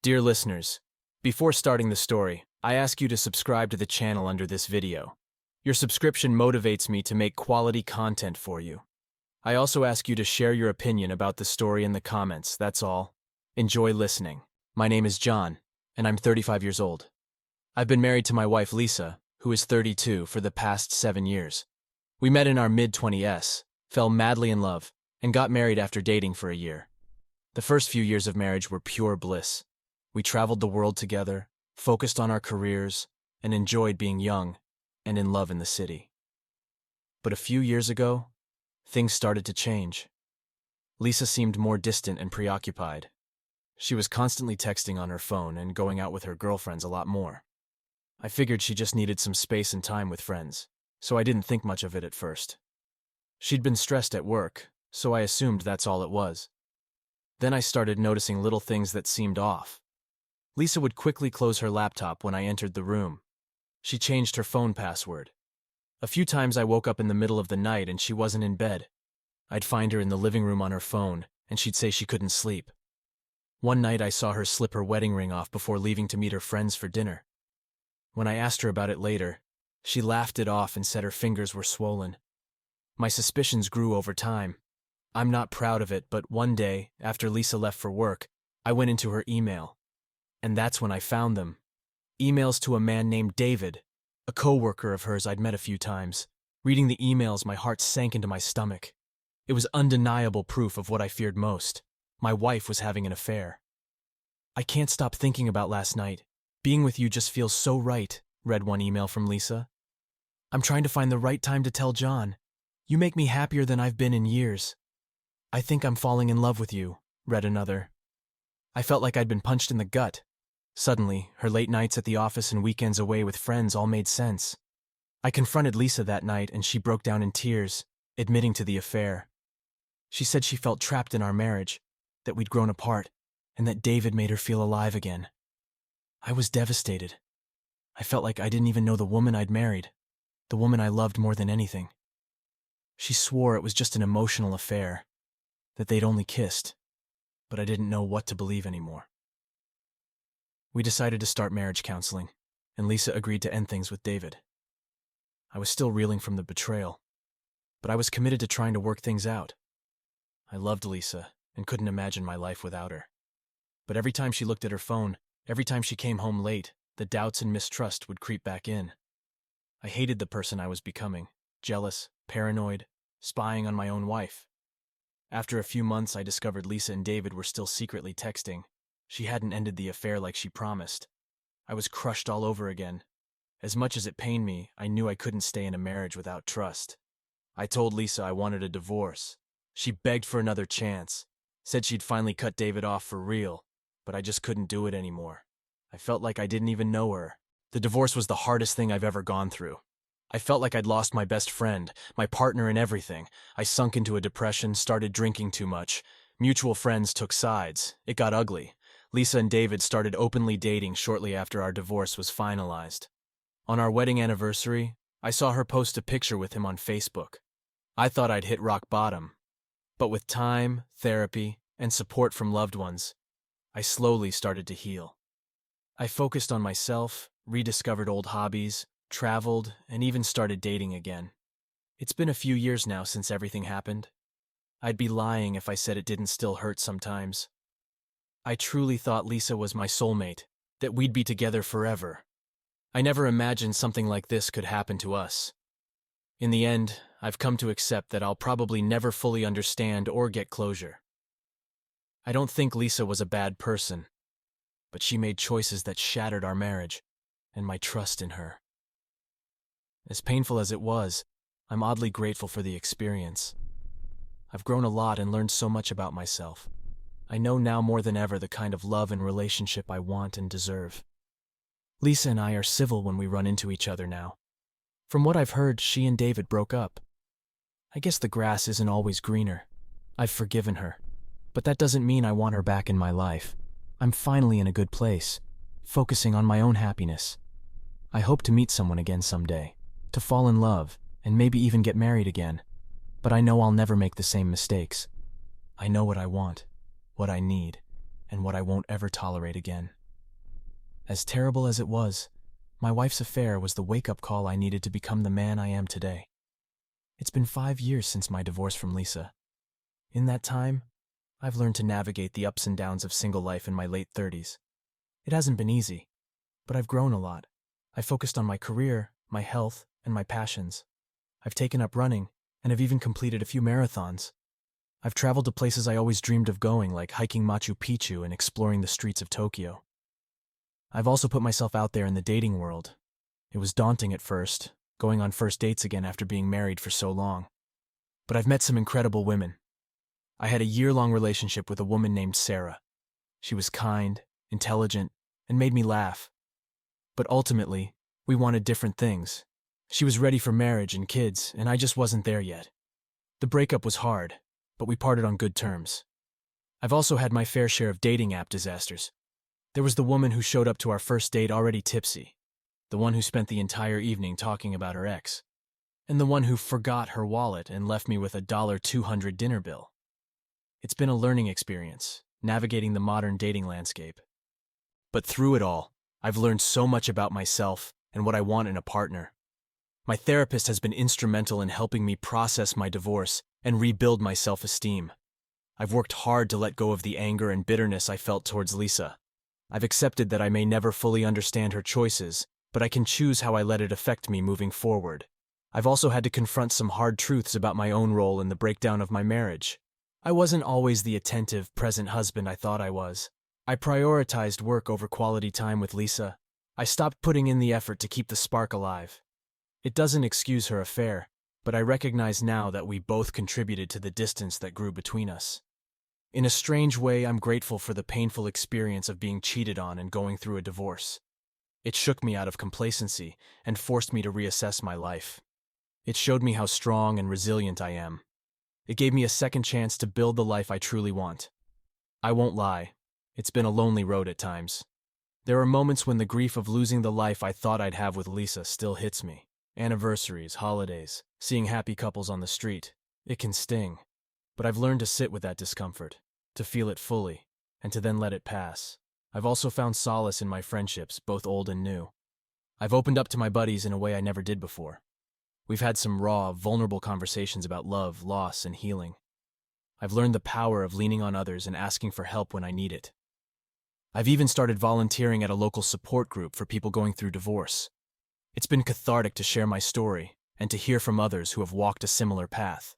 Dear listeners, before starting the story, I ask you to subscribe to the channel under this video. Your subscription motivates me to make quality content for you. I also ask you to share your opinion about the story in the comments, that's all. Enjoy listening. My name is John, and I'm 35 years old. I've been married to my wife Lisa, who is 32, for the past 7 years. We met in our mid-20s, fell madly in love, and got married after dating for a year. The first few years of marriage were pure bliss. We traveled the world together, focused on our careers, and enjoyed being young and in love in the city. But a few years ago, things started to change. Lisa seemed more distant and preoccupied. She was constantly texting on her phone and going out with her girlfriends a lot more. I figured she just needed some space and time with friends, so I didn't think much of it at first. She'd been stressed at work, so I assumed that's all it was. Then I started noticing little things that seemed off. Lisa would quickly close her laptop when I entered the room. She changed her phone password. A few times I woke up in the middle of the night and she wasn't in bed. I'd find her in the living room on her phone, and she'd say she couldn't sleep. One night I saw her slip her wedding ring off before leaving to meet her friends for dinner. When I asked her about it later, she laughed it off and said her fingers were swollen. My suspicions grew over time. I'm not proud of it, but one day, after Lisa left for work, I went into her email. And that's when I found them. Emails to a man named David, a co-worker of hers I'd met a few times. Reading the emails, my heart sank into my stomach. It was undeniable proof of what I feared most. My wife was having an affair. "I can't stop thinking about last night. Being with you just feels so right," read one email from Lisa. "I'm trying to find the right time to tell John. You make me happier than I've been in years. I think I'm falling in love with you," read another. I felt like I'd been punched in the gut. Suddenly, her late nights at the office and weekends away with friends all made sense. I confronted Lisa that night and she broke down in tears, admitting to the affair. She said she felt trapped in our marriage, that we'd grown apart, and that David made her feel alive again. I was devastated. I felt like I didn't even know the woman I'd married, the woman I loved more than anything. She swore it was just an emotional affair, that they'd only kissed, but I didn't know what to believe anymore. We decided to start marriage counseling, and Lisa agreed to end things with David. I was still reeling from the betrayal, but I was committed to trying to work things out. I loved Lisa and couldn't imagine my life without her. But every time she looked at her phone, every time she came home late, the doubts and mistrust would creep back in. I hated the person I was becoming, jealous, paranoid, spying on my own wife. After a few months, I discovered Lisa and David were still secretly texting. She hadn't ended the affair like she promised. I was crushed all over again. As much as it pained me, I knew I couldn't stay in a marriage without trust. I told Lisa I wanted a divorce. She begged for another chance, said she'd finally cut David off for real, but I just couldn't do it anymore. I felt like I didn't even know her. The divorce was the hardest thing I've ever gone through. I felt like I'd lost my best friend, my partner and everything. I sunk into a depression, started drinking too much. Mutual friends took sides. It got ugly. Lisa and David started openly dating shortly after our divorce was finalized. On our wedding anniversary, I saw her post a picture with him on Facebook. I thought I'd hit rock bottom. But with time, therapy, and support from loved ones, I slowly started to heal. I focused on myself, rediscovered old hobbies, traveled, and even started dating again. It's been a few years now since everything happened. I'd be lying if I said it didn't still hurt sometimes. I truly thought Lisa was my soulmate, that we'd be together forever. I never imagined something like this could happen to us. In the end, I've come to accept that I'll probably never fully understand or get closure. I don't think Lisa was a bad person, but she made choices that shattered our marriage and my trust in her. As painful as it was, I'm oddly grateful for the experience. I've grown a lot and learned so much about myself. I know now more than ever the kind of love and relationship I want and deserve. Lisa and I are civil when we run into each other now. From what I've heard, she and David broke up. I guess the grass isn't always greener. I've forgiven her, but that doesn't mean I want her back in my life. I'm finally in a good place, focusing on my own happiness. I hope to meet someone again someday, to fall in love, and maybe even get married again. But I know I'll never make the same mistakes. I know what I want, what I need, and what I won't ever tolerate again. As terrible as it was, my wife's affair was the wake-up call I needed to become the man I am today. It's been 5 years since my divorce from Lisa. In that time, I've learned to navigate the ups and downs of single life in my late 30s. It hasn't been easy, but I've grown a lot. I focused on my career, my health, and my passions. I've taken up running, and have even completed a few marathons. I've traveled to places I always dreamed of going, like hiking Machu Picchu and exploring the streets of Tokyo. I've also put myself out there in the dating world. It was daunting at first, going on first dates again after being married for so long. But I've met some incredible women. I had a year-long relationship with a woman named Sarah. She was kind, intelligent, and made me laugh. But ultimately, we wanted different things. She was ready for marriage and kids, and I just wasn't there yet. The breakup was hard, but we parted on good terms. I've also had my fair share of dating app disasters. There was the woman who showed up to our first date already tipsy, the one who spent the entire evening talking about her ex, and the one who forgot her wallet and left me with a $200 dinner bill. It's been a learning experience, navigating the modern dating landscape. But through it all, I've learned so much about myself and what I want in a partner. My therapist has been instrumental in helping me process my divorce and rebuild my self-esteem. I've worked hard to let go of the anger and bitterness I felt towards Lisa. I've accepted that I may never fully understand her choices, but I can choose how I let it affect me moving forward. I've also had to confront some hard truths about my own role in the breakdown of my marriage. I wasn't always the attentive, present husband I thought I was. I prioritized work over quality time with Lisa. I stopped putting in the effort to keep the spark alive. It doesn't excuse her affair, but I recognize now that we both contributed to the distance that grew between us. In a strange way, I'm grateful for the painful experience of being cheated on and going through a divorce. It shook me out of complacency and forced me to reassess my life. It showed me how strong and resilient I am. It gave me a second chance to build the life I truly want. I won't lie, it's been a lonely road at times. There are moments when the grief of losing the life I thought I'd have with Lisa still hits me. Anniversaries, holidays, seeing happy couples on the street. It can sting. But I've learned to sit with that discomfort, to feel it fully, and to then let it pass. I've also found solace in my friendships, both old and new. I've opened up to my buddies in a way I never did before. We've had some raw, vulnerable conversations about love, loss, and healing. I've learned the power of leaning on others and asking for help when I need it. I've even started volunteering at a local support group for people going through divorce. It's been cathartic to share my story and to hear from others who have walked a similar path.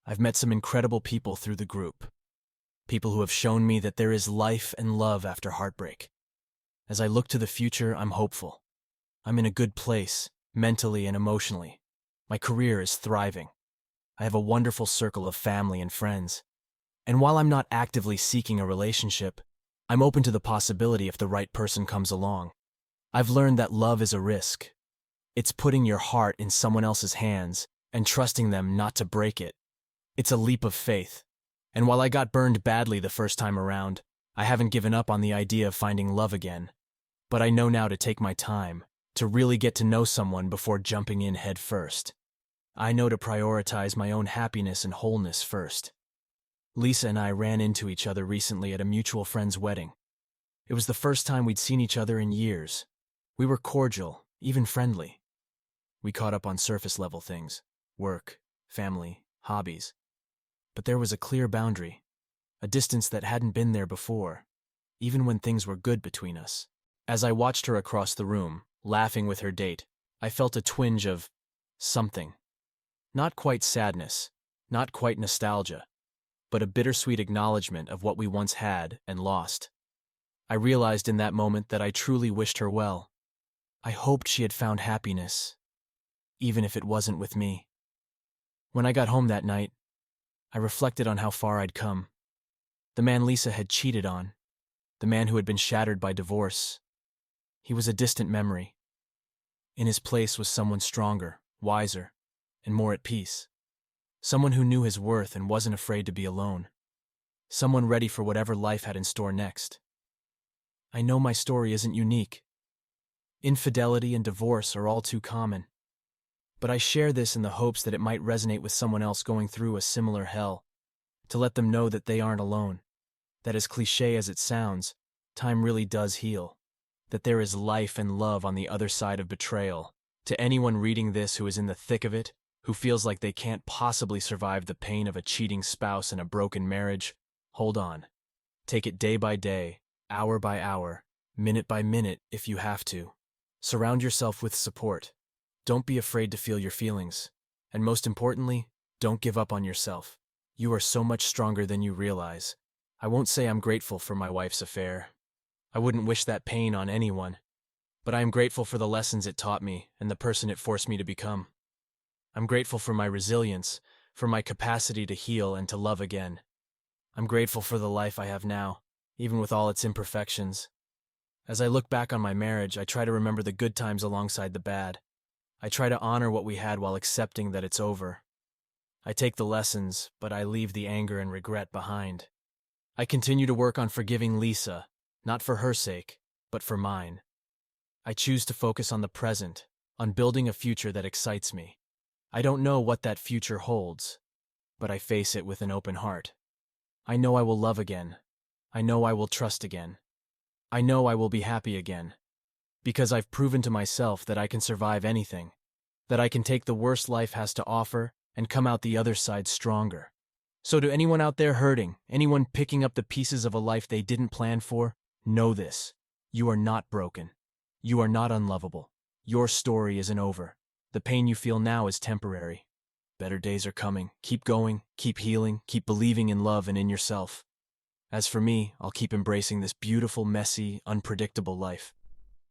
I've met some incredible people through the group. People who have shown me that there is life and love after heartbreak. As I look to the future, I'm hopeful. I'm in a good place, mentally and emotionally. My career is thriving. I have a wonderful circle of family and friends. And while I'm not actively seeking a relationship, I'm open to the possibility if the right person comes along. I've learned that love is a risk. It's putting your heart in someone else's hands and trusting them not to break it. It's a leap of faith. And while I got burned badly the first time around, I haven't given up on the idea of finding love again. But I know now to take my time, to really get to know someone before jumping in head first. I know to prioritize my own happiness and wholeness first. Lisa and I ran into each other recently at a mutual friend's wedding. It was the first time we'd seen each other in years. We were cordial, even friendly. We caught up on surface-level things, work, family, hobbies. But there was a clear boundary, a distance that hadn't been there before, even when things were good between us. As I watched her across the room, laughing with her date, I felt a twinge of something. Not quite sadness, not quite nostalgia, but a bittersweet acknowledgement of what we once had and lost. I realized in that moment that I truly wished her well. I hoped she had found happiness, even if it wasn't with me. When I got home that night, I reflected on how far I'd come. The man Lisa had cheated on, the man who had been shattered by divorce, he was a distant memory. In his place was someone stronger, wiser, and more at peace. Someone who knew his worth and wasn't afraid to be alone. Someone ready for whatever life had in store next. I know my story isn't unique. Infidelity and divorce are all too common. But I share this in the hopes that it might resonate with someone else going through a similar hell, to let them know that they aren't alone, that as cliche as it sounds, time really does heal, that there is life and love on the other side of betrayal. To anyone reading this who is in the thick of it, who feels like they can't possibly survive the pain of a cheating spouse and a broken marriage, hold on. Take it day by day, hour by hour, minute by minute if you have to. Surround yourself with support. Don't be afraid to feel your feelings. And most importantly, don't give up on yourself. You are so much stronger than you realize. I won't say I'm grateful for my wife's affair. I wouldn't wish that pain on anyone. But I am grateful for the lessons it taught me and the person it forced me to become. I'm grateful for my resilience, for my capacity to heal and to love again. I'm grateful for the life I have now, even with all its imperfections. As I look back on my marriage, I try to remember the good times alongside the bad. I try to honor what we had while accepting that it's over. I take the lessons, but I leave the anger and regret behind. I continue to work on forgiving Lisa, not for her sake, but for mine. I choose to focus on the present, on building a future that excites me. I don't know what that future holds, but I face it with an open heart. I know I will love again. I know I will trust again. I know I will be happy again. Because I've proven to myself that I can survive anything, that I can take the worst life has to offer and come out the other side stronger. So to anyone out there hurting, anyone picking up the pieces of a life they didn't plan for, know this. You are not broken. You are not unlovable. Your story isn't over. The pain you feel now is temporary. Better days are coming. Keep going, keep healing, keep believing in love and in yourself. As for me, I'll keep embracing this beautiful, messy, unpredictable life.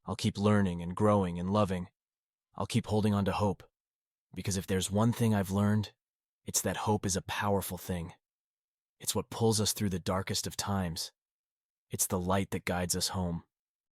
I'll keep learning and growing and loving. I'll keep holding on to hope. Because if there's one thing I've learned, it's that hope is a powerful thing. It's what pulls us through the darkest of times. It's the light that guides us home.